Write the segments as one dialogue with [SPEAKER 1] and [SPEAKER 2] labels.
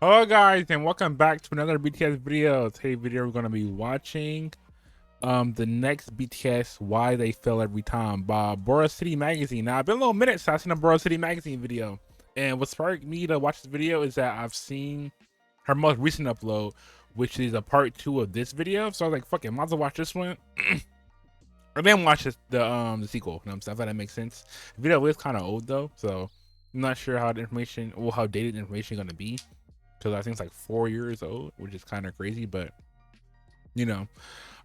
[SPEAKER 1] Hello guys and welcome back to another BTS video. Today's video we're gonna be watching the next BTS Why They Fail Every Time by Boro City Magazine. Now it's been a little minute since I've seen a Boro City Magazine video. And what sparked me to watch this video is that I've seen her most recent upload, which is a part 2 of this video. So I was like, fuck it, might as well watch this one. And then watch the sequel. You know what I'm saying? I thought that makes sense. The video is kind of old though, so I'm not sure how the information or how dated the information is gonna be, because I think it's like 4 years old, which is kind of crazy, but you know,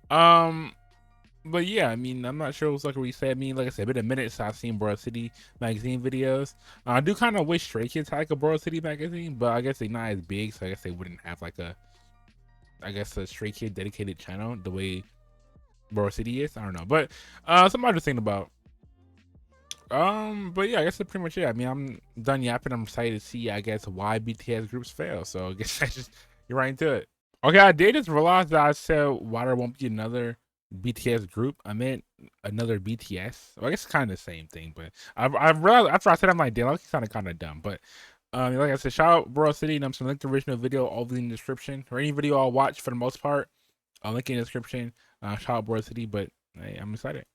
[SPEAKER 1] um, but yeah, I mean, I'm not sure what's like what we said. I mean, like I said, been a minute since I've seen Boro City Magazine videos. I do kind of wish Stray Kids had like a Boro City Magazine, but I guess they're not as big, so I guess they wouldn't have like a Stray Kid dedicated channel the way Boro City is. I don't know, but somebody was thinking about. But yeah, I guess that's pretty much it. I mean, I'm done yapping. I'm excited to see, I guess, why BTS groups fail. So I guess I just get right into it. Okay, I did just realize that I said why there won't be another BTS group. I meant another BTS. Well, I guess it's kind of the same thing, but I've realized after I said I'm like, damn, that sounded kind of dumb. But like I said, shout out Boro City, and I'm some link the original video all in the description, or any video I'll watch for the most part. I'll link in the description. Shout out Boro City, but hey, I'm excited.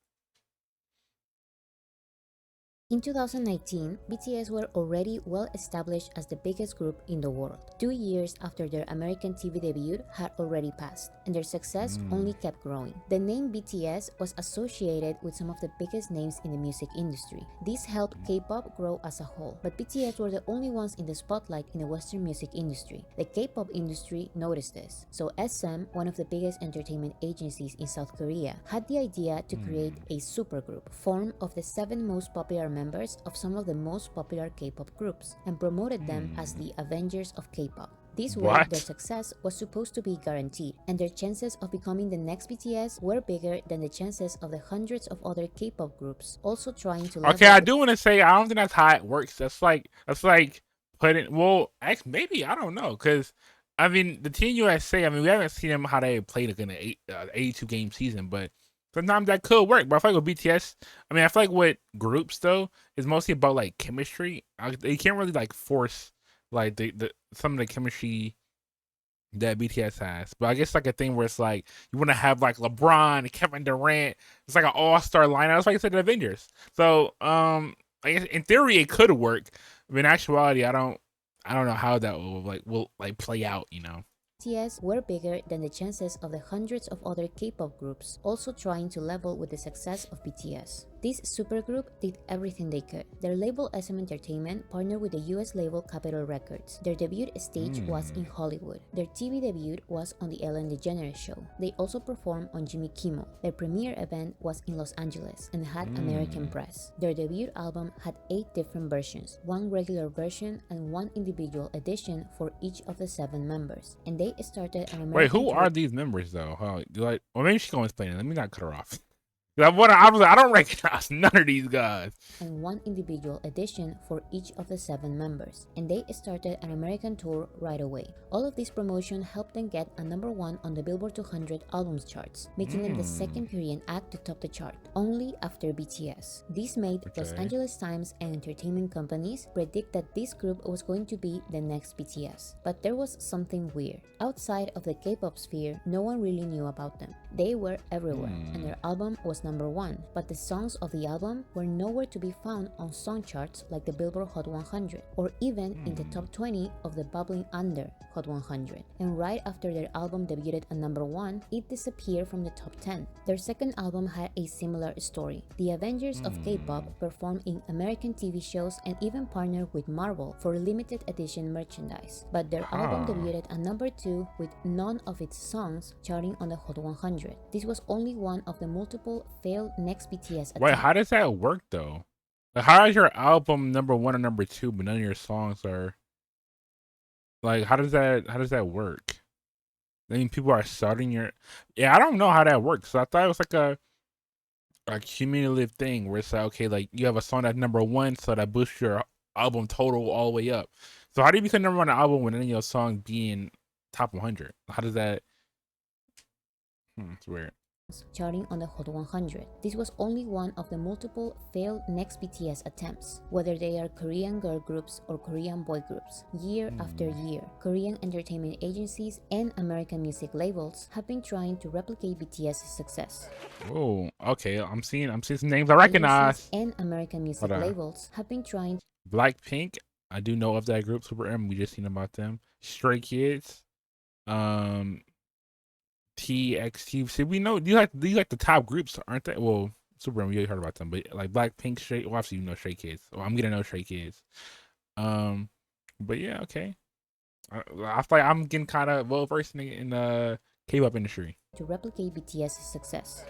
[SPEAKER 2] In 2019, BTS were already well established as the biggest group in the world. 2 years after their American TV debut had already passed, and their success only kept growing. The name BTS was associated with some of the biggest names in the music industry. This helped K-pop grow as a whole, but BTS were the only ones in the spotlight in the Western music industry. The K-pop industry noticed this, so SM, one of the biggest entertainment agencies in South Korea, had the idea to create a supergroup formed of the 7 most popular members of some of the most popular K-pop groups and promoted them as the Avengers of K-pop. This way, their
[SPEAKER 1] What?
[SPEAKER 2] success was supposed to be guaranteed, and their chances of becoming the next BTS were bigger than the chances of the hundreds of other K-pop groups also trying to
[SPEAKER 1] Okay,
[SPEAKER 2] level
[SPEAKER 1] I
[SPEAKER 2] with.
[SPEAKER 1] do want to say I don't think that's how it works. That's like putting. Well, maybe I don't know, because I mean the Team USA. I mean, we haven't seen them how they played like in the 82 game season, but sometimes that could work. But I feel like with BTS, I mean, I feel like with groups though, it's mostly about like chemistry. You can't really like force like the some of the chemistry that BTS has. But I guess like a thing where it's like you want to have like LeBron, Kevin Durant. It's like an all-star lineup. That's like I said, the Avengers. So I guess in theory it could work, but in actuality, I don't know how that will play out. You know.
[SPEAKER 2] BTS were bigger than the chances of the hundreds of other K-pop groups also trying to level with the success of BTS. This supergroup did everything they could. Their label SM Entertainment partnered with the US label Capitol Records. Their debut stage was in Hollywood. Their TV debut was on The Ellen DeGeneres Show. They also performed on Jimmy Kimmel. Their premiere event was in Los Angeles and had American press. Their debut album had 8 different versions, 1 regular version and 1 individual edition for each of the 7 members. And they started an
[SPEAKER 1] Wait,
[SPEAKER 2] American
[SPEAKER 1] who
[SPEAKER 2] tour.
[SPEAKER 1] are these members though? Huh? Like, well, maybe she's gonna explain it. Let me not cut her off. I was like, I don't recognize none of these guys.
[SPEAKER 2] And 1 individual edition for each of the 7 members, and they started an American tour right away. All of this promotion helped them get a number 1 on the Billboard 200 albums charts, making them the second Korean act to top the chart, only after BTS. This made Los
[SPEAKER 1] Okay.
[SPEAKER 2] Angeles Times and entertainment companies predict that this group was going to be the next BTS. But there was something weird. Outside of the K-pop sphere, no one really knew about them. They were everywhere, and their album was number 1, but the songs of the album were nowhere to be found on song charts like the Billboard Hot 100, or even in the top 20 of the bubbling under Hot 100. And right after their album debuted at number 1, it disappeared from the top 10. Their second album had a similar story. The Avengers of K-pop performed in American TV shows and even partnered with Marvel for limited edition merchandise. But their album
[SPEAKER 1] Huh.
[SPEAKER 2] debuted at number 2 with none of its songs charting on the Hot 100. This was only one of the multiple failed next BTS
[SPEAKER 1] Wait,
[SPEAKER 2] attempts.
[SPEAKER 1] how does that work though? Like, how is your album number 1 or number 2, but none of your songs are like? How does that work? I mean, people are starting your. Yeah, I don't know how that works. So I thought it was like a cumulative thing where it's like, okay, like you have a song that's number 1, so that boosts your album total all the way up. So how do you become number 1 on an album with any of your songs being top 100? How does that? It's weird.
[SPEAKER 2] charting on the Hot 100. This was only one of the multiple failed next BTS attempts, whether they are Korean girl groups or Korean boy groups. Year after year, Korean entertainment agencies and American music labels have been trying to replicate BTS's success.
[SPEAKER 1] Oh, okay. I'm seeing some names I recognize.
[SPEAKER 2] Agencies and American music labels have been trying.
[SPEAKER 1] Blackpink, I do know of that group. Super M, we just seen about them. Stray Kids, TXT. See, we know these like the top groups, aren't they? Well, Super M, we heard about them, but like Blackpink, Stray. Well, obviously you know Stray Kids. Well, I'm gonna know Stray Kids. But yeah, okay. I feel like I'm getting kind of well versed in the K-pop industry.
[SPEAKER 2] To replicate BTS's success.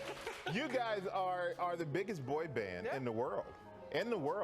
[SPEAKER 3] You guys are the biggest boy band in the world.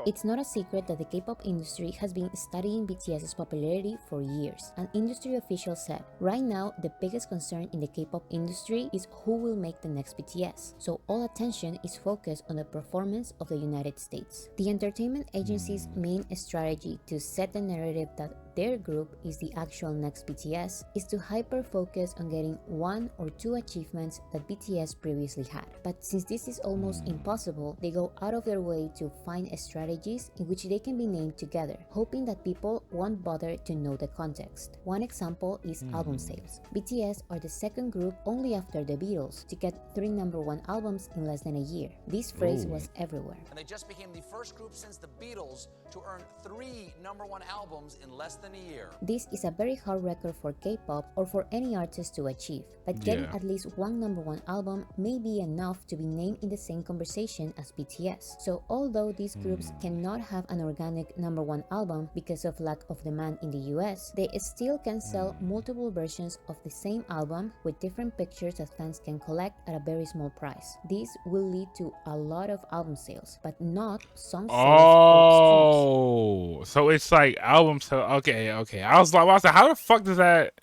[SPEAKER 2] It's not a secret that the K-pop industry has been studying BTS's popularity for years. An industry official said, right now, the biggest concern in the K-pop industry is who will make the next BTS. So all attention is focused on the performance of the United States. The entertainment agency's main strategy to set the narrative that their group is the actual next BTS is to hyper-focus on getting one or two achievements that BTS previously had. But since this is almost impossible, they go out of their way to find strategies in which they can be named together, hoping that people won't bother to know the context. One example is album sales. BTS are the second group only after the Beatles to get 3 #1 albums in less than a year. This phrase was everywhere.
[SPEAKER 4] And they just became the first group since the Beatles to earn 3 #1 albums in less than a year.
[SPEAKER 2] This is a very hard record for K-pop or for any artist to achieve, but getting at least one #1 album may be enough to be named in the same conversation as BTS. So although these groups cannot have an organic #1 album because of lack of demand in the US, they still can sell multiple versions of the same album with different pictures that fans can collect at a very small price. This will lead to a lot of album sales, but not song sales or streams.
[SPEAKER 1] Oh, so it's like album sale. Okay. I was like, how the fuck does that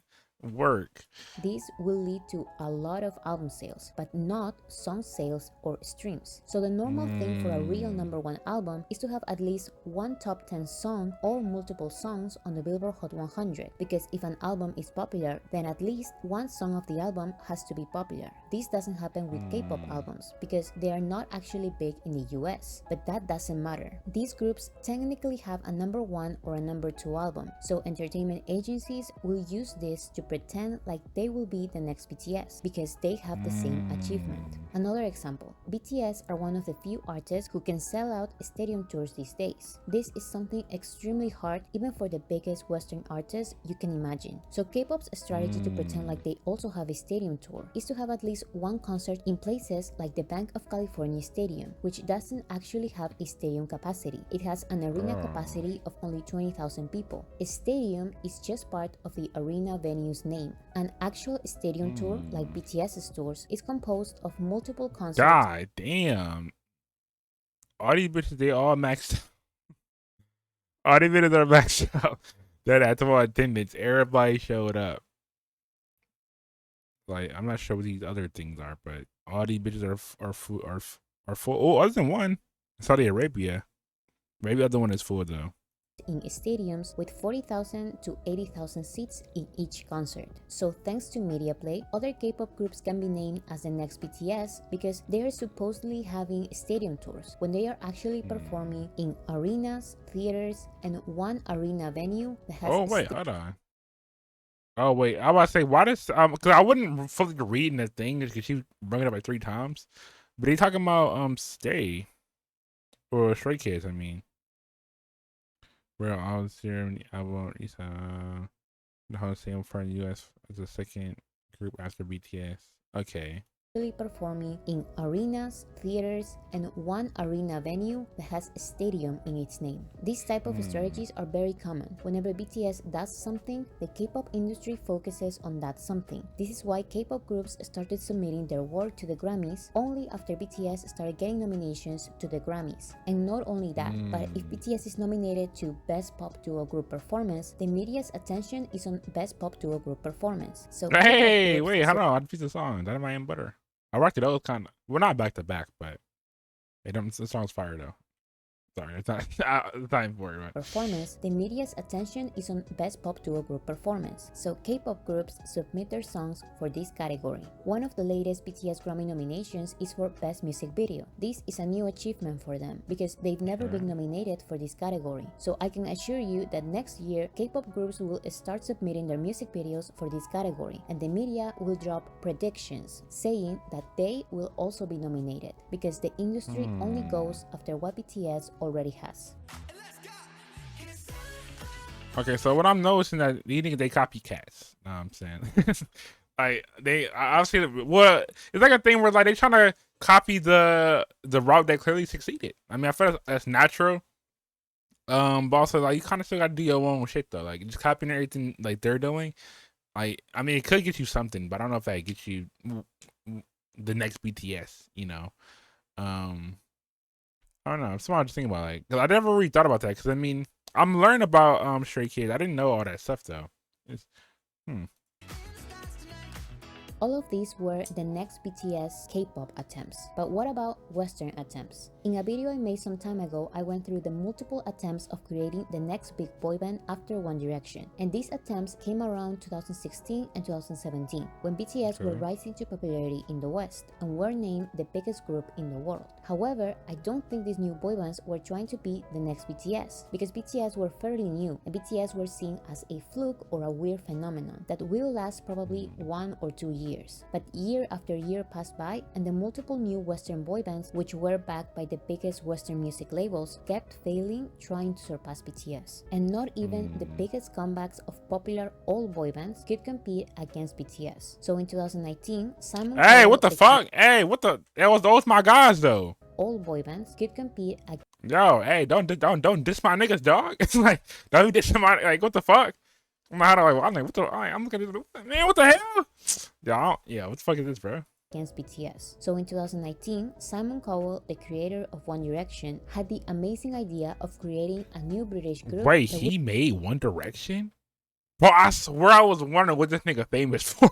[SPEAKER 1] work?
[SPEAKER 2] This will lead to a lot of album sales, but not song sales or streams. So the normal thing for a real #1 album is to have at least one top 10 song or multiple songs on the Billboard Hot 100, because if an album is popular, then at least one song of the album has to be popular. This doesn't happen with K-pop albums because they are not actually big in the US, but that doesn't matter. These groups technically have a #1 or a #2 album, so entertainment agencies will use this to pretend like they will be the next BTS because they have the same achievement. Another example, BTS are one of the few artists who can sell out stadium tours these days. This is something extremely hard even for the biggest Western artists you can imagine. So K-pop's strategy to pretend like they also have a stadium tour is to have at least one concert in places like the Bank of California Stadium, which doesn't actually have a stadium capacity. It has an arena capacity of only 20,000 people. A stadium is just part of the arena venue's name. An actual stadium tour, like BTS's tours, is composed of multiple concerts.
[SPEAKER 1] God damn. All these bitches, they all maxed out. All these bitches are maxed out. That at the attendance, everybody showed up. Like, I'm not sure what these other things are, but all these bitches are full. Oh, other than one, Saudi Arabia. Maybe the other one is full though.
[SPEAKER 2] In stadiums with 40,000 to 80,000 seats in each concert. So thanks to Media Play, other K-pop groups can be named as the next BTS because they are supposedly having stadium tours when they are actually performing in arenas, theaters, and one arena venue that has
[SPEAKER 1] Hold on. Oh wait, I was about to say, why does because I wouldn't fully read in the thing because she brought it up like 3 times, but they talking about Stay or Stray Kids. I mean, where I was here, I won't. The whole same for the U.S. as a second group after BTS. Okay.
[SPEAKER 2] Performing in arenas, theaters, and one arena venue that has a stadium in its name. These type of strategies are very common. Whenever BTS does something, the K-pop industry focuses on that something. This is why K-pop groups started submitting their work to the Grammys only after BTS started getting nominations to the Grammys. And not only that, but if BTS is nominated to Best Pop Duo Group Performance, the media's attention is on Best Pop Duo Group Performance. So
[SPEAKER 1] hey, wait, hold on. I piece of song. Dynamite and Butter. I rocked it out kind of. We're not back to back, but the song's fire though. Sorry, it's not, it's not important. Right?
[SPEAKER 2] performance, the media's attention is on Best Pop Duo Group Performance, so K-pop groups submit their songs for this category. One of the latest BTS Grammy nominations is for Best Music Video. This is a new achievement for them because they've never been nominated for this category. So I can assure you that next year, K-pop groups will start submitting their music videos for this category, and the media will drop predictions saying that they will also be nominated because the industry only goes after what BTS already has.
[SPEAKER 1] Okay, so what I'm noticing that these niggas they copycats. Know what I'm saying? Like they obviously what it's like a thing where like they trying to copy the route that clearly succeeded. I mean, I feel that's natural. But also like you kind of still got to do your own shit though. Like just copying everything like they're doing. Like I mean, it could get you something, but I don't know if that gets you the next BTS. You know. I don't know. I'm smart to think about like because I never really thought about that. Because I mean, I'm learning about Stray Kids. I didn't know all that stuff though. It's,
[SPEAKER 2] All of these were the next BTS K-pop attempts. But what about Western attempts? In a video I made some time ago, I went through the multiple attempts of creating the next big boy band after One Direction. And these attempts came around 2016 and 2017, when BTS were rising to popularity in the West and were named the biggest group in the world. However, I don't think these new boy bands were trying to be the next BTS, because BTS were fairly new, and BTS were seen as a fluke or a weird phenomenon that will last probably 1 or 2 years. But year after year passed by, and the multiple new Western boy bands, which were backed by the biggest Western music labels, kept failing trying to surpass BTS. And not even the biggest comebacks of popular old boy bands could compete against BTS. So in 2019, Simon
[SPEAKER 1] hey,
[SPEAKER 2] Cowell,
[SPEAKER 1] what the fuck? Hey, what the? Those my guys though.
[SPEAKER 2] Old boy bands could compete against
[SPEAKER 1] Yo, hey, don't diss my niggas, dog. It's like don't diss my like what the fuck? I'm like what the? I'm looking at this, man. What the hell? Yeah, what the fuck is this, bro?
[SPEAKER 2] BTS. So in 2019, Simon Cowell, the creator of One Direction, had the amazing idea of creating a new British group.
[SPEAKER 1] Wait, he made One Direction? Bro, I swear I was wondering what this nigga famous for.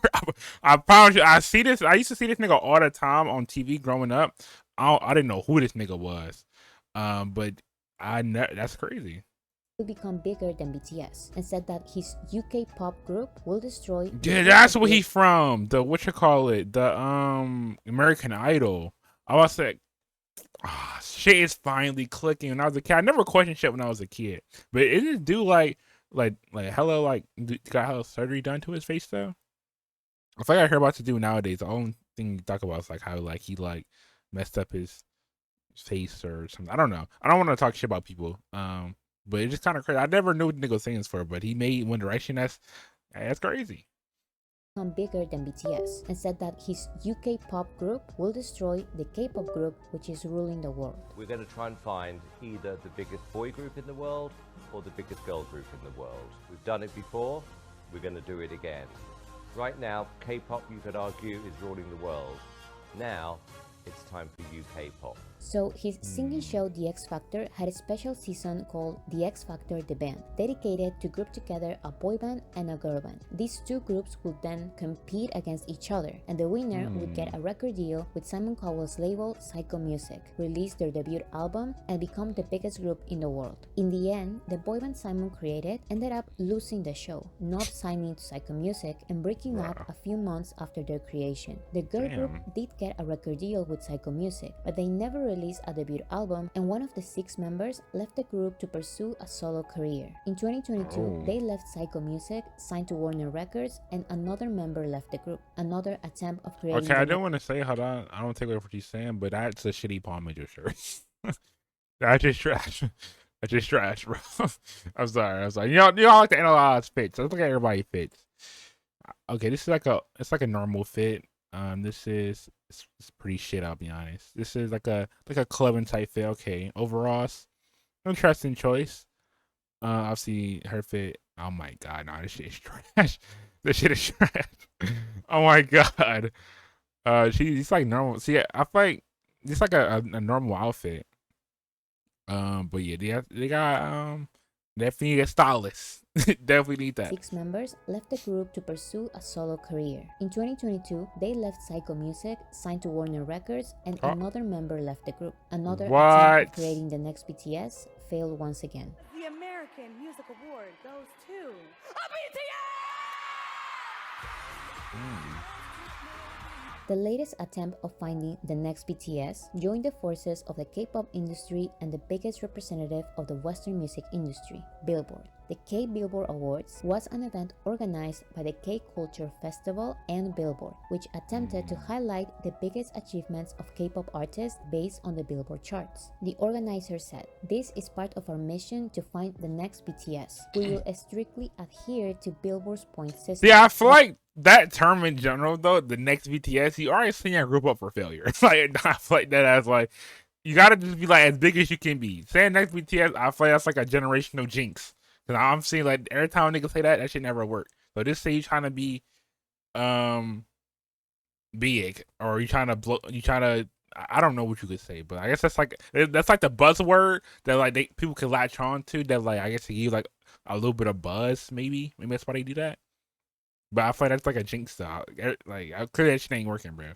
[SPEAKER 1] I promise you, I used to see this nigga all the time on TV growing up. I didn't know who this nigga was. But that's crazy.
[SPEAKER 2] Will become bigger than BTS, and said that his UK pop group will destroy.
[SPEAKER 1] Yeah, that's where he from. The the American Idol. I was like, shit is finally clicking. When I was a kid, I never questioned shit when I was a kid. But it just do like hello got hello surgery done to his face though. I feel like I hear about to do nowadays. The only thing you talk about is like how like he like messed up his face or something. I don't know. I don't want to talk shit about people. But it's just kind of crazy. I never knew what nigga was saying for, but he made One Direction. That's crazy.
[SPEAKER 2] Become bigger than BTS, and said that his UK pop group will destroy the K-pop group which is ruling the world.
[SPEAKER 5] We're going to try and find either the biggest boy group in the world or the biggest girl group in the world. We've done it before, we're going to do it again. Right now, K-pop, you could argue, is ruling the world. Now, it's time for UK pop.
[SPEAKER 2] So his singing show The X Factor had a special season called The X Factor The Band, dedicated to group together a boy band and a girl band. These two groups would then compete against each other, and the winner would get a record deal with Simon Cowell's label Psycho Music, release their debut album, and become the biggest group in the world. In the end, the boy band Simon created ended up losing the show, not signing to Psycho Music, and breaking up a few months after their creation. The girl group did get a record deal with Psycho Music, but they never released a debut album, and one of the 6 members left the group to pursue a solo career. In 2022, they left Psycho Music, signed to Warner Records, and another member left the group. Another attempt of creating.
[SPEAKER 1] Okay, I don't want to say, hold on, I don't take away what you're saying, but that's a shitty Palm Major shirt. That's just trash. That's just trash, bro. I'm sorry. You know, you all like to analyze fits. Let's look at everybody fits. Okay, this is like a normal fit. It's pretty shit. I'll be honest. This is like a clubbing type fit. Okay, overalls, interesting choice. Obviously her fit. Oh my god, no, this shit is trash. This shit is trash. Oh my god. She's like normal. See, I feel like it's like a normal outfit. But yeah, they got Definitely need a stylist. Definitely need that.
[SPEAKER 2] 6 members left the group to pursue a solo career. In 2022, they left Psycho Music, signed to Warner Records, and
[SPEAKER 1] Oh.
[SPEAKER 2] another member left the group. Another attempt
[SPEAKER 1] What?
[SPEAKER 2] at creating the next BTS failed once again.
[SPEAKER 6] The American Music Award goes to
[SPEAKER 2] The latest attempt of finding the next BTS joined the forces of the K-pop industry and the biggest representative of the Western music industry, Billboard. The K-Billboard Awards was an event organized by the K-Culture Festival and Billboard, which attempted to highlight the biggest achievements of K-pop artists based on the Billboard charts. The organizer said, "This is part of our mission to find the next BTS. We will strictly adhere to Billboard's point system."
[SPEAKER 1] Yeah, I feel like that term in general, though, the next BTS, you already setting a group up for failure. Like, I feel like that as like, you gotta just be like as big as you can be. Saying next BTS, I feel like that's like a generational jinx. Cause I'm seeing like every time niggas say that should never work. So just say you trying to be, big, or you trying to blow, I don't know what you could say, but I guess that's like the buzzword that like people can latch on to. That like I guess to give like a little bit of buzz, maybe that's why they do that. But I feel like that's like a jinx though. Like clearly that shit ain't working, bro.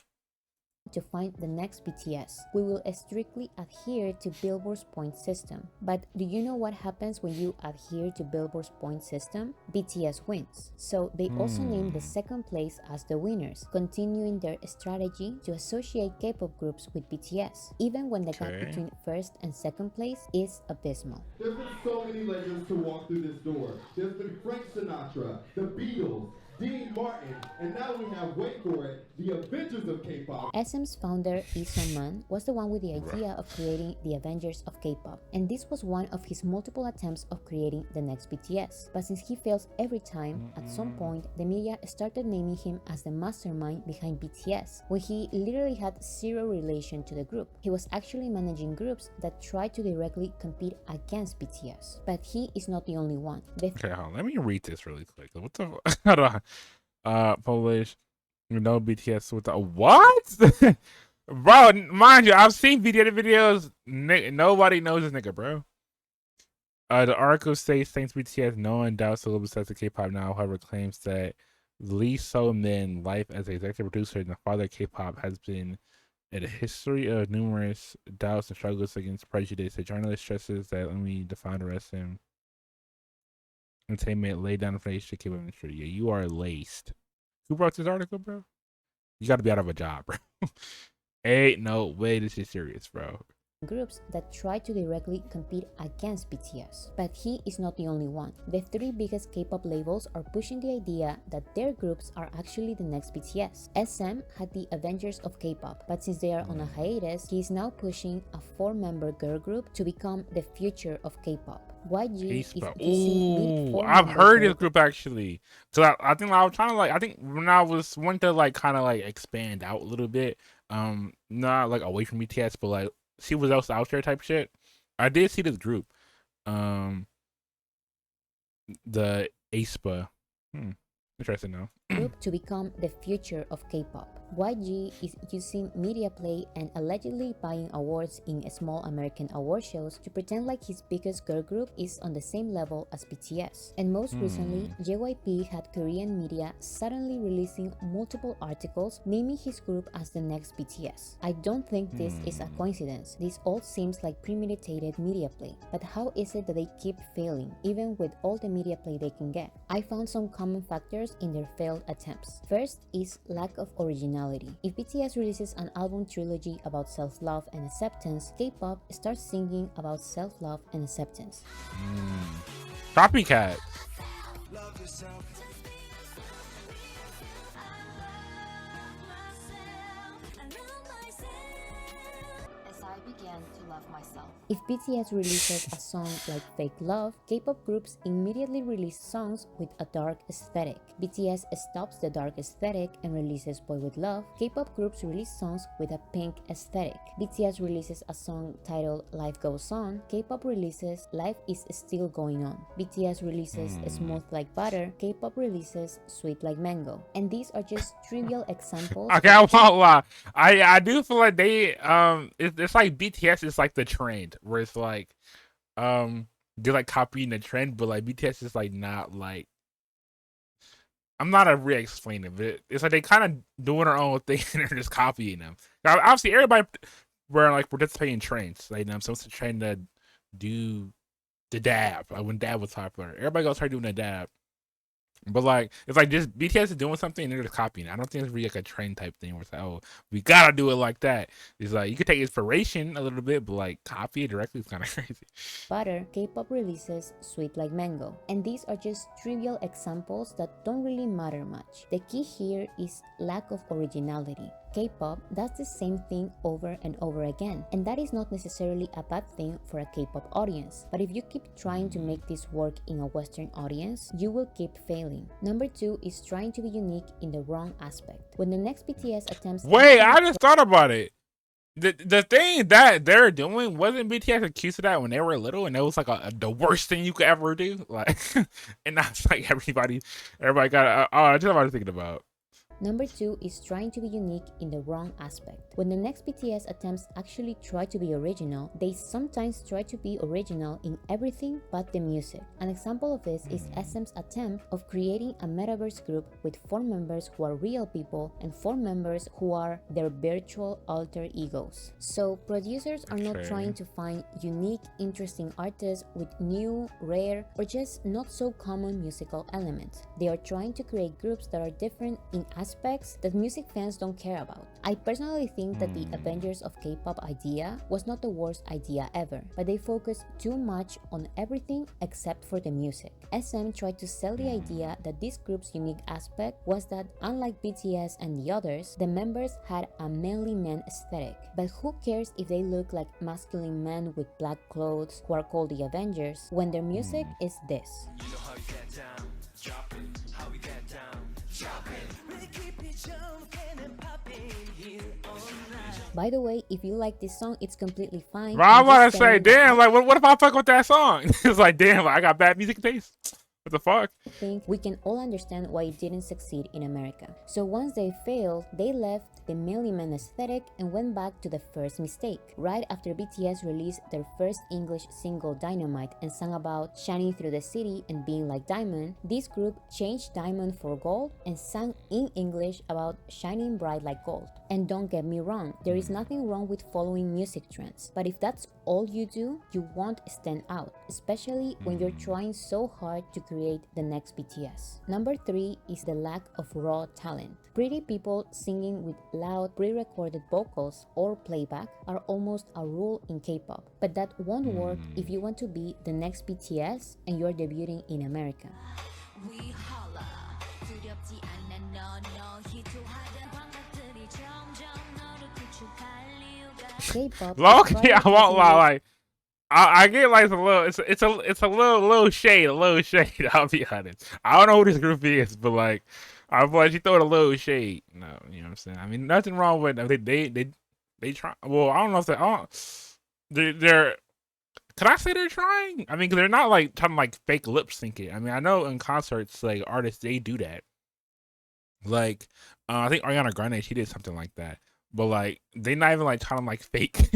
[SPEAKER 2] To find the next BTS. We will strictly adhere to Billboard's point system. But do you know what happens when you adhere to Billboard's point system? BTS wins. So they also named the second place as the winners, continuing their strategy to associate K-pop groups with BTS, even when the gap between first and second place is abysmal.
[SPEAKER 7] There's been so many legends to walk through this door. There's been Frank Sinatra, the Beatles, Dean Martin, and now we have, wait for it, the Avengers of K-pop.
[SPEAKER 2] SM's founder, Lee Sung-man, was the one with the idea of creating the Avengers of K-pop, and this was one of his multiple attempts of creating the next BTS. But since he fails every time, at some point, the media started naming him as the mastermind behind BTS, when he literally had zero relation to the group. He was actually managing groups that tried to directly compete against BTS. But he is not the only one.
[SPEAKER 1] Okay, hold on. Let me read this really quick. What the hold on. Polish. You know BTS with the what? Bro, mind you, I've seen videos. Nobody knows this nigga, bro. The article states thanks BTS, no one doubts the global success of K-pop now. However, claims that Lee So-min life as an executive producer and the father of K-pop has been a history of numerous doubts and struggles against prejudice. The journalist stresses that let me define the rest of entertainment laid down the foundation to K-pop industry. Yeah, you are laced. Who wrote this article, bro? You got to be out of a job, bro. Ain't no way this is serious, bro.
[SPEAKER 2] Groups that try to directly compete against BTS. But he is not the only one. The three biggest K-pop labels are pushing the idea that their groups are actually the next BTS. SM had the Avengers of K-pop, but since they are on a hiatus, he is now pushing a 4-member girl group to become the future of K-pop. YG is
[SPEAKER 1] Ooh, I've heard this group actually. So I think I was trying to I think when I was wanting to kind of expand out a little bit, not away from BTS, but see what else out there type shit. I did see this group, the aespa. Interesting though.
[SPEAKER 2] Group to become the future of K-pop. YG is using media play and allegedly buying awards in small American award shows to pretend like his biggest girl group is on the same level as BTS. And most recently, JYP had Korean media suddenly releasing multiple articles naming his group as the next BTS. I don't think this is a coincidence. This all seems like premeditated media play. But how is it that they keep failing, even with all the media play they can get? I found some common factors in their failed attempts. First is lack of originality. If BTS releases an album trilogy about self-love and acceptance, K-pop starts singing about self-love and acceptance.
[SPEAKER 1] Copycat. If
[SPEAKER 2] BTS releases a song like Fake Love, K-pop groups immediately release songs with a dark aesthetic. BTS stops the dark aesthetic and releases Boy With Love. K-pop groups release songs with a pink aesthetic. BTS releases a song titled Life Goes On. K-pop releases Life Is Still Going On. BTS releases Smooth Like Butter. K-pop releases Sweet Like Mango. And these are just trivial examples.
[SPEAKER 1] Okay, I won't lie. I do feel like they it's like BTS is like the trend where it's like they're like copying the trend, but like BTS is like not like. I'm not a re-explain it, but it's like they kind of doing their own thing and they're just copying them. Now, obviously, everybody were like participating in trends. Like, I'm supposed to train to do the dab. Like when dab was popular, everybody else started doing the dab. But like, it's like just BTS is doing something and they're just copying it. I don't think it's really like a trend type thing where it's like, oh, we gotta do it like that. It's like you could take inspiration a little bit, but like copy it directly is kind of crazy.
[SPEAKER 2] Butter, K-pop releases Sweet Like Mango, and these are just trivial examples that don't really matter much. The key here is lack of originality. K-pop does the same thing over and over again, and that is not necessarily a bad thing for a K-pop audience. But if you keep trying to make this work in a Western audience, you will keep failing. Number 2 is trying to be unique in the wrong aspect. When the next BTS attempts...
[SPEAKER 1] Wait, I just thought about it. The thing that they're doing, wasn't BTS accused of that when they were little, and it was like the worst thing you could ever do, like, and that's like everybody got. I just what I was thinking about.
[SPEAKER 2] Number 2 is trying to be unique in the wrong aspect. When the next BTS attempts actually try to be original, they sometimes try to be original in everything but the music. An example of this is SM's attempt of creating a metaverse group with 4 members who are real people and 4 members who are their virtual alter egos. So producers are not trying to find unique, interesting artists with new, rare, or just not so common musical elements. They are trying to create groups that are different in aspects that music fans don't care about. I personally think that the Avengers of K-pop idea was not the worst idea ever, but they focused too much on everything except for the music. SM tried to sell the idea that this group's unique aspect was that, unlike BTS and the others, the members had a manly man aesthetic. But who cares if they look like masculine men with black clothes who are called the Avengers when their music is this? By the way, if you like this song, it's completely fine.
[SPEAKER 1] Bro, I'm about to say, damn, like, what if I fuck with that song? It's like, damn, like, I got bad music taste. What the fuck?
[SPEAKER 2] I think we can all understand why it didn't succeed in America. So once they failed, they left the manly man aesthetic and went back to the first mistake. Right after BTS released their first English single Dynamite and sang about shining through the city and being like Diamond, this group changed Diamond for Gold and sang in English about shining bright like gold. And don't get me wrong, there is nothing wrong with following music trends, but if that's all you do, you won't stand out, especially when you're trying so hard to create the next BTS. Number 3 is the lack of raw talent. Pretty people singing with loud pre-recorded vocals or playback are almost a rule in K-pop, but that won't work if you want to be the next BTS and you're debuting in America. K-pop.
[SPEAKER 1] Low-key, I won't lie. Like, I get like a little. It's a little shade. I'll be honest. I don't know who this group is, but like, I feel like you throw it a little shade. No, you know what I'm saying. I mean, nothing wrong with them. They try. Well, I don't know if they're. Can I say they're trying? I mean, cause they're not like trying to like fake lip sync it. I mean, I know in concerts, like artists, they do that. Like, I think Ariana Grande, she did something like that. But like, they not even like trying to like fake.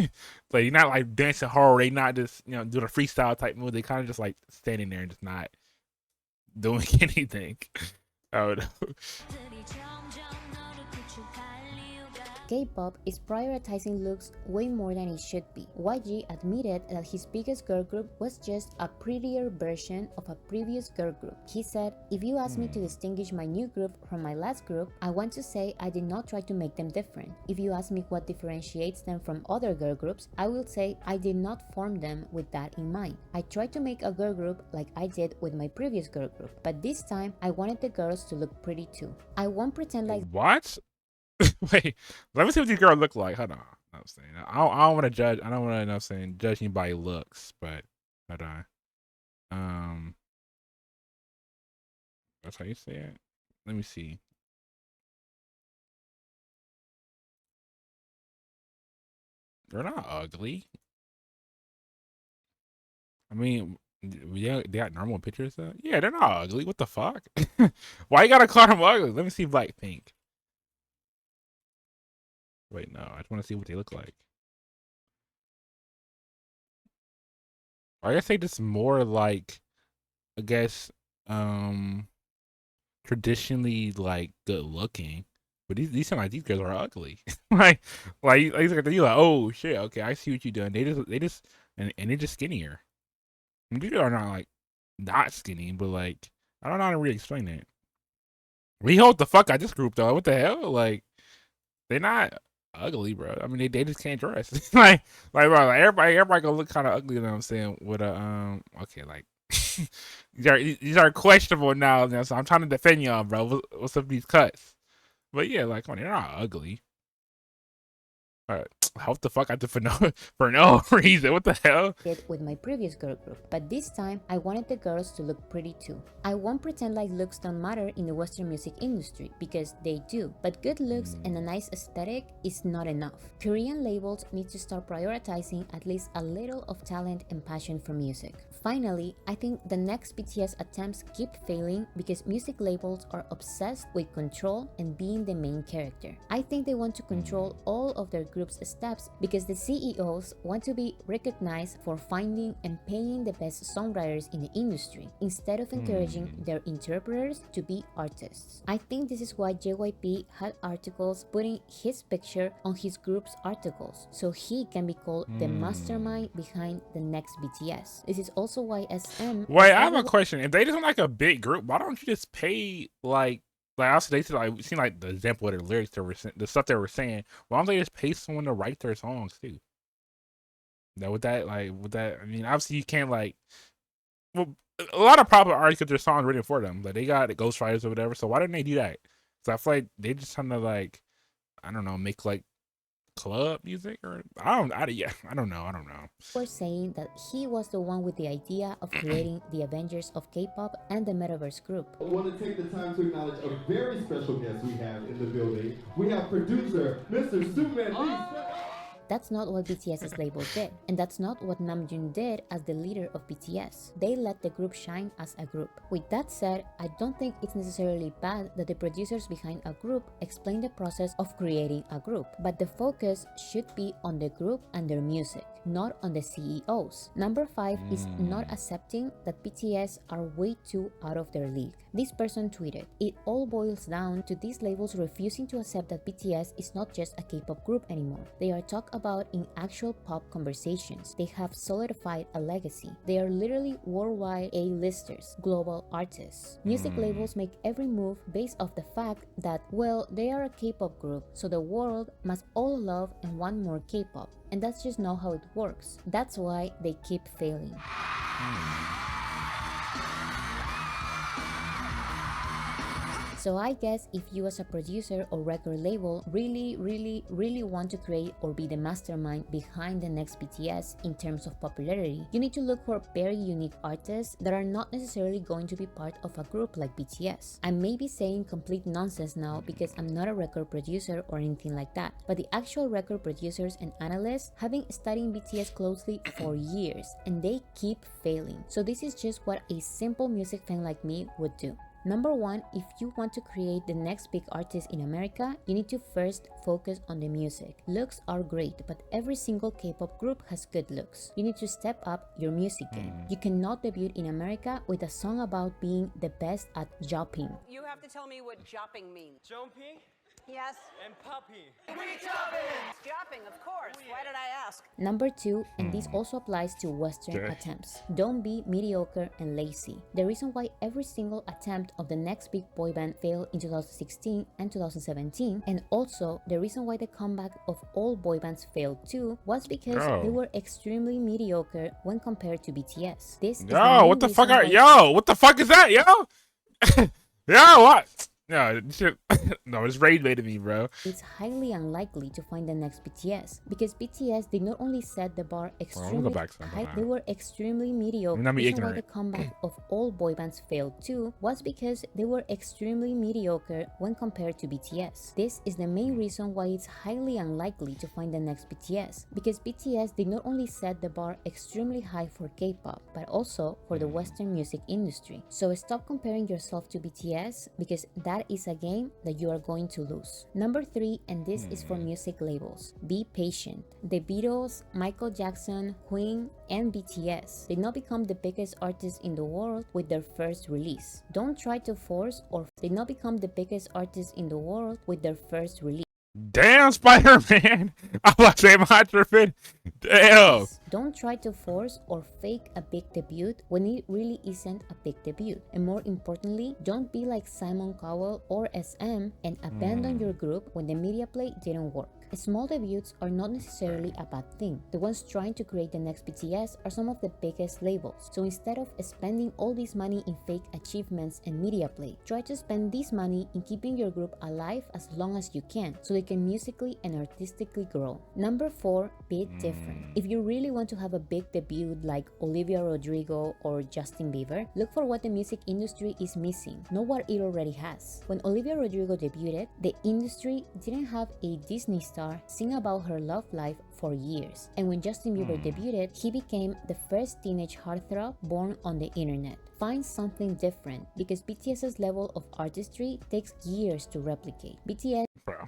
[SPEAKER 1] Like, you're not like dancing hard. They not just doing a freestyle type move. They kind of just like standing there and just not doing anything. I don't know.
[SPEAKER 2] K-pop is prioritizing looks way more than it should be. YG admitted that his biggest girl group was just a prettier version of a previous girl group. He said, "If you ask me to distinguish my new group from my last group, I want to say I did not try to make them different. If you ask me what differentiates them from other girl groups, I will say I did not form them with that in mind. I tried to make a girl group like I did with my previous girl group, but this time I wanted the girls to look pretty too. I won't pretend like..."
[SPEAKER 1] What? Wait, let me see what these girls look like. Hold on. I'm saying I don't want to judge. I don't want to. I'm saying judge anybody looks, but hold on. That's how you say it. Let me see. They're not ugly. I mean, yeah, they got normal pictures. Yeah, they're not ugly. What the fuck? Why you gotta call them ugly? Let me see Blackpink. Wait, no, I just want to see what they look like. I guess they just more like, I guess, traditionally like good looking. But these sound like these girls are ugly. You're like, oh shit, okay, I see what you're doing. And they're just skinnier. And these are not like not skinny, but like I don't know how to really explain it. We hold the fuck out this group though. What the hell? Like they're not ugly, bro. I mean they just can't dress. Bro, like everybody gonna look kind of ugly. You know what I'm saying? With a okay, like these are questionable now. You know, so I'm trying to defend y'all, bro. What's up with these cuts? But yeah, like, come on, they're not ugly. Help the fuck out for no reason. What the hell?
[SPEAKER 2] With my previous girl group, but this time I wanted the girls to look pretty too. I won't pretend like looks don't matter in the Western music industry, because they do, but good looks and a nice aesthetic is not enough. Korean labels need to start prioritizing at least a little of talent and passion for music. Finally, I think the next BTS attempts keep failing because music labels are obsessed with control and being the main character. I think they want to control all of their group's steps because the CEOs want to be recognized for finding and paying the best songwriters in the industry, instead of encouraging their interpreters to be artists. I think this is why JYP had articles putting his picture on his group's articles, so he can be called the mastermind behind the next BTS. This is also why SM...
[SPEAKER 1] Wait, I have a question. If they just want like a big group, why don't you just pay like also they said like we seen like the example of the lyrics they were the stuff they were saying. Why don't they just pay someone to write their songs too? Now with that I mean obviously you can't like a lot of popular artists get their songs written for them. Like they got ghostwriters or whatever. So why didn't they do that? So I feel like they just trying to like I don't know, make like club music or I don't know.
[SPEAKER 2] We're saying that he was the one with the idea of creating the Avengers of K-pop and the Metaverse group.
[SPEAKER 7] I want to take the time to acknowledge a very special guest we have in the building. We have producer Mr. Suman Lee.
[SPEAKER 2] That's not what BTS's label did, and that's not what Namjoon did as the leader of BTS. They let the group shine as a group. With that said, I don't think it's necessarily bad that the producers behind a group explain the process of creating a group, but the focus should be on the group and their music, not on the CEOs. Number 5 is not accepting that BTS are way too out of their league. This person tweeted, "It all boils down to these labels refusing to accept that BTS is not just a K-pop group anymore. They are talked about in actual pop conversations. They have solidified a legacy. They are literally worldwide A-listers, global artists. Music labels make every move based off the fact that, well, they are a K-pop group, so the world must all love and want more K-pop. And that's just not how it works. That's why they keep failing." So I guess if you as a producer or record label really want to create or be the mastermind behind the next BTS in terms of popularity, you need to look for very unique artists that are not necessarily going to be part of a group like BTS. I may be saying complete nonsense now because I'm not a record producer or anything like that, but the actual record producers and analysts have been studying BTS closely for years and they keep failing. So this is just what a simple music fan like me would do. Number 1, if you want to create the next big artist in America, you need to first focus on the music. Looks are great, but every single K-pop group has good looks. You need to step up your music game. You cannot debut in America with a song about being the best at jopping.
[SPEAKER 8] You have to tell me what jopping means.
[SPEAKER 9] Jumping
[SPEAKER 8] Yes?
[SPEAKER 9] and popping.
[SPEAKER 8] Jopping, of course. Why did I ask?
[SPEAKER 2] Number 2, and this also applies to Western attempts. Don't be mediocre and lazy. The reason why every single attempt of the next big boy band failed in 2016 and 2017, and also the reason why the comeback of all boy bands failed too, was because they were extremely mediocre when compared to BTS. This is
[SPEAKER 1] what the fuck what the fuck is that, yo? What? No, no, it's rage baiting me, bro.
[SPEAKER 2] It's highly unlikely to find the next BTS because BTS did not only set the bar extremely high, they were extremely mediocre. The reason why the comeback of all boy bands failed too was because they were extremely mediocre when compared to BTS. This is the main reason why it's highly unlikely to find the next BTS because BTS did not only set the bar extremely high for K-pop, but also for the Western music industry. So stop comparing yourself to BTS because that that is a game that you are going to lose. Number 3, and this is for music labels. Be patient. The Beatles, Michael Jackson, Queen, and BTS did not become the biggest artists in the world with their first release. Don't try to force or did not become the biggest artists in the world with their first release.
[SPEAKER 1] Damn, Spider-Man. I was saying my tripping. Damn.
[SPEAKER 2] Don't try to force or fake a big debut when it really isn't a big debut. And more importantly, don't be like Simon Cowell or SM and abandon your group when the media play didn't work. Small debuts are not necessarily a bad thing. The ones trying to create the next BTS are some of the biggest labels. So instead of spending all this money in fake achievements and media play, try to spend this money in keeping your group alive as long as you can so they can musically and artistically grow. Number 4, be different. If you really want to have a big debut like Olivia Rodrigo or Justin Bieber, look for what the music industry is missing, not what it already has. When Olivia Rodrigo debuted, the industry didn't have a Disney star sing about her love life for years. And when Justin Bieber debuted, he became the first teenage heartthrob born on the internet. Find something different because BTS's level of artistry takes years to replicate. BTS
[SPEAKER 1] Bro.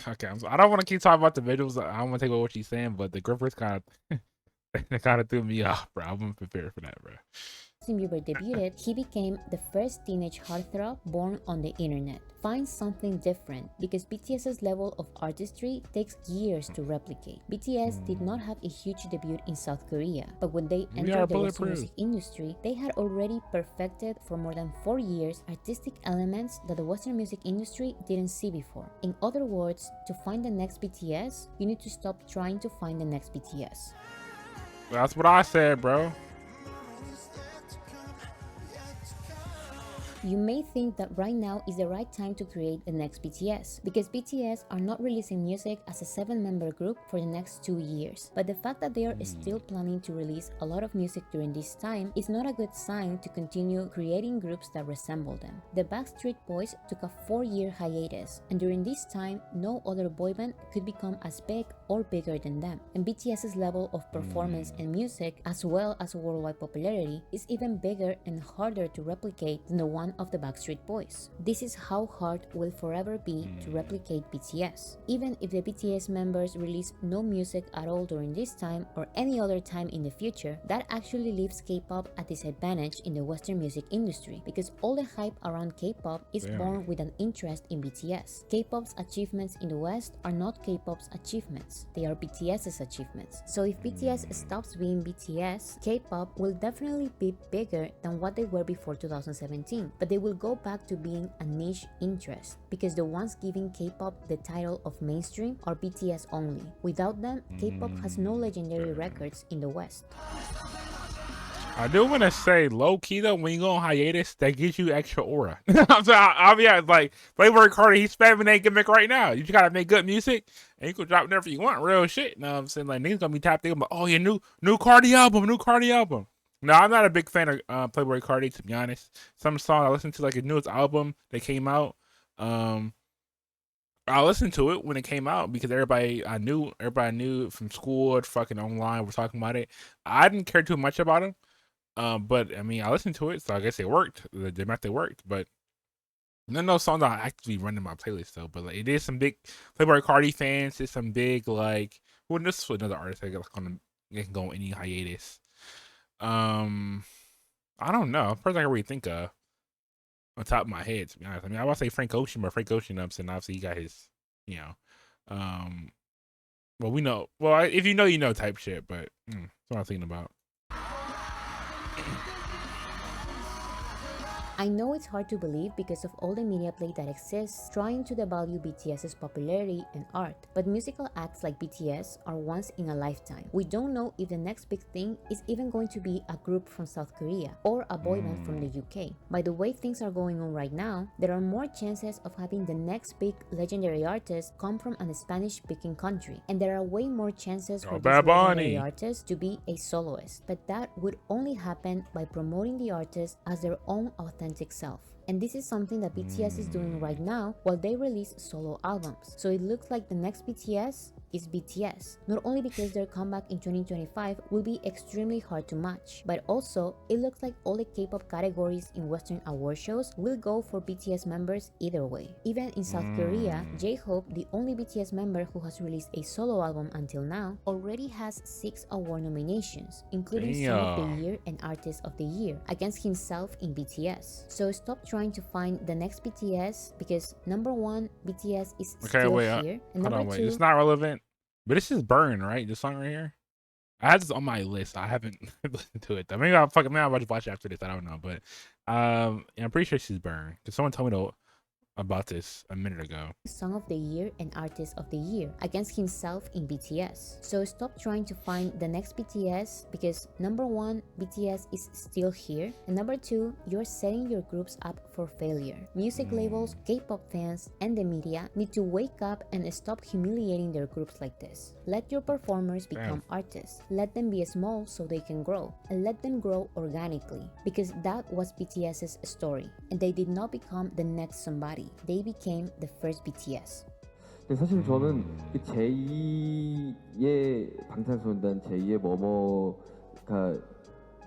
[SPEAKER 1] Okay, I don't want to keep talking about the visuals. I don't want to take away what she's saying, but the grippers kind of threw me off, bro. I wasn't prepared for that, bro.
[SPEAKER 2] Justin Bieber debuted, he became the first teenage heartthrob born on the internet. Find something different because BTS's level of artistry takes years to replicate. BTS did not have a huge debut in South Korea, but when they entered the Western music industry, they had already perfected for more than 4 years artistic elements that the Western music industry didn't see before. In other words, to find the next BTS, you need to stop trying to find the next BTS.
[SPEAKER 1] That's what I said, bro.
[SPEAKER 2] You may think that right now is the right time to create the next BTS because BTS are not releasing music as a 7-member group for the next 2 years. But the fact that they are still planning to release a lot of music during this time is not a good sign to continue creating groups that resemble them. The Backstreet Boys took a 4-year hiatus, and during this time, no other boy band could become as big or bigger than them. And BTS's level of performance and music, as well as worldwide popularity, is even bigger and harder to replicate than the one of the Backstreet Boys. This is how hard will forever be to replicate BTS. Even if the BTS members release no music at all during this time or any other time in the future, that actually leaves K-pop at disadvantage in the Western music industry because all the hype around K-pop is born with an interest in BTS. K-pop's achievements in the West are not K-pop's achievements, they are BTS's achievements. So if BTS stops being BTS, K-pop will definitely be bigger than what they were before 2017. But they will go back to being a niche interest because the ones giving K-pop the title of mainstream are BTS only. Without them, K-pop has no legendary records in the West.
[SPEAKER 1] I do want to say, low key though, when you go on hiatus, that gives you extra aura. I'm sorry, I'll be honest, like Playboy Cardi, he's spamming that gimmick right now. You just gotta make good music and you can drop whatever you want, real shit. You know what I'm saying? Like niggas gonna be tapped in, but oh yeah, new Cardi album, new Cardi album. No, I'm not a big fan of Playboy Cardi, to be honest. Some song I listened to, like his newest album that came out. I listened to it when it came out because everybody I knew from school or fucking online were talking about it. I didn't care too much about him. But I mean, I listened to it, so I guess it worked. The method worked, but no songs that I actively run in my playlist though. But like, it is some big Playboy Cardi fans. It's some big like, well, this is another artist that can go on any hiatus. I don't know. First I can really think of on top of my head, to be honest. I mean, I would say Frank Ocean, but Frank Ocean, and obviously he got his, you know, well, we know, well, if you know, you know, type shit. But that's what I'm thinking about.
[SPEAKER 2] I know it's hard to believe because of all the media play that exists trying to devalue BTS's popularity and art, but musical acts like BTS are once in a lifetime. We don't know if the next big thing is even going to be a group from South Korea or a boy band from the UK. By the way things are going on right now, there are more chances of having the next big legendary artist come from a Spanish-speaking country, and there are way more chances for these legendary artists to be a soloist, but that would only happen by promoting the artist as their own authentic self. And this is something that BTS is doing right now while they release solo albums. So it looks like the next BTS is BTS, not only because their comeback in 2025 will be extremely hard to match, but also it looks like all the K-pop categories in Western award shows will go for BTS members either way. Even in South Korea, J-Hope, the only BTS member who has released a solo album until now, already has 6 award nominations, including Song of the Year and Artist of the Year, against himself in BTS. So stop trying to find the next BTS because number 1, BTS is still here, and number 2,
[SPEAKER 1] it's not relevant. But this is Burn, right? This song right here. I had this on my list. I haven't listened to it though. Maybe I'll watch it after this. I don't know, but yeah, I'm pretty sure she's Burn because someone told me about this a minute ago.
[SPEAKER 2] Song of the Year and Artist of the Year against himself in BTS. So stop trying to find the next BTS because number 1, BTS is still here, and number 2, you're setting your groups up for failure. Music labels, K-pop fans, and the media need to wake up and stop humiliating their groups like this. Let your performers become artists. Let them be small so they can grow, and let them grow organically because that was BTS's story, and they did not become the next somebody. They became the first BTS.
[SPEAKER 9] 근데 사실 저는 그 제2의 방탄소년단, 제2의 뭐뭐가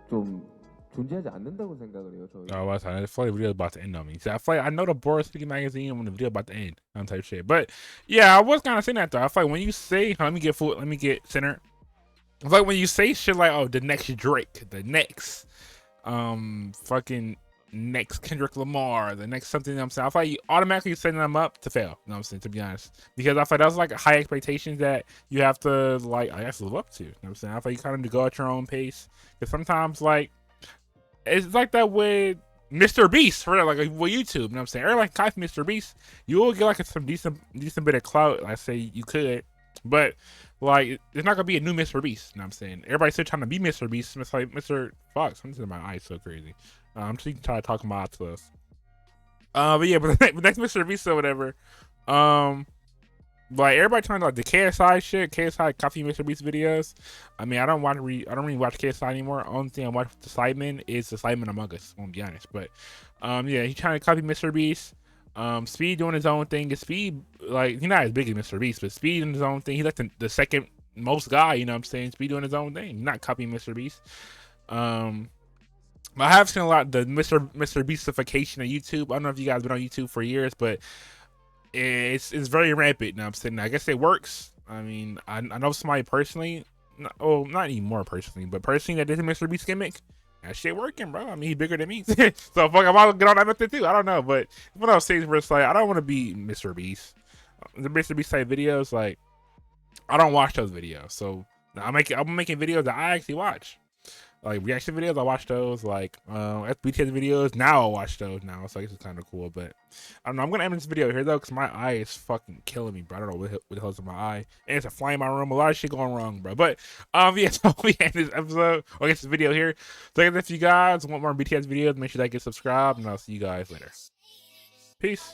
[SPEAKER 9] 좀 존재하지 않는다고 생각을 해요. 저희.
[SPEAKER 1] Oh, I feel like the video is about to end on me. So I feel like I know the Boris City magazine when the video about to end, type shit. But yeah, I was kind of saying that though. I feel like when you say, let me get centered. I feel like when you say shit like, oh, the next Drake, the next, fucking next Kendrick Lamar, the next something, you know what I'm saying? I feel like you automatically setting them up to fail, you know what I'm saying, to be honest. Because I feel like that's like high expectations that you have to, like, I guess, live up to, you know what I'm saying? I feel like you kind of go at your own pace. Because sometimes, like, it's like that with Mr. Beast, for real, like with YouTube, you know what I'm saying? Everybody copy Mr. Beast, you will get like some decent bit of clout, like say you could, but like it's not gonna be a new Mr. Beast, you know what I'm saying? Everybody's still trying to be Mr. Beast. It's like Mr. Fox, I'm just my eyes so crazy. I'm just trying to talk my eyes close. But yeah, but the next Mr. Beast or whatever, like everybody trying to like the KSI shit, KSI copy Mr. Beast videos. I mean, I don't really watch KSI anymore. Only thing I watch with the Sidemen is the Sidemen Among Us. I won't be honest, but yeah, he's trying to copy Mr. Beast. Speed doing his own thing. Speed, like, he's not as big as Mr. Beast, but Speed doing his own thing. He's like the second most guy, you know what I'm saying? Speed doing his own thing. He's not copying Mr. Beast. I have seen a lot of the Mr. Beastification of YouTube. I don't know if you guys been on YouTube for years, but it's very rampant, you know what I'm saying? I guess it works. I mean, I know somebody personally, not anymore personally, but personally that did a Mr. Beast gimmick. That shit working, bro. I mean, he's bigger than me. So fuck, I might get on that method too. I don't know, but one of those things where it's like, I don't want to be Mr. Beast. The Mr. Beast type videos, like, I don't watch those videos. So I'm making videos that I actually watch. Like reaction videos, I watch those. Like BTS videos, now I watch those now. So I guess it's kind of cool. But I don't know. I'm gonna end this video here though, because my eye is fucking killing me, bro. I don't know what the hell's in my eye, and it's a fly in my room. A lot of shit going wrong, bro. But yeah, so we end this episode. I guess this video here. So I guess if you guys want more BTS videos, make sure that you get subscribed, and I'll see you guys later. Peace.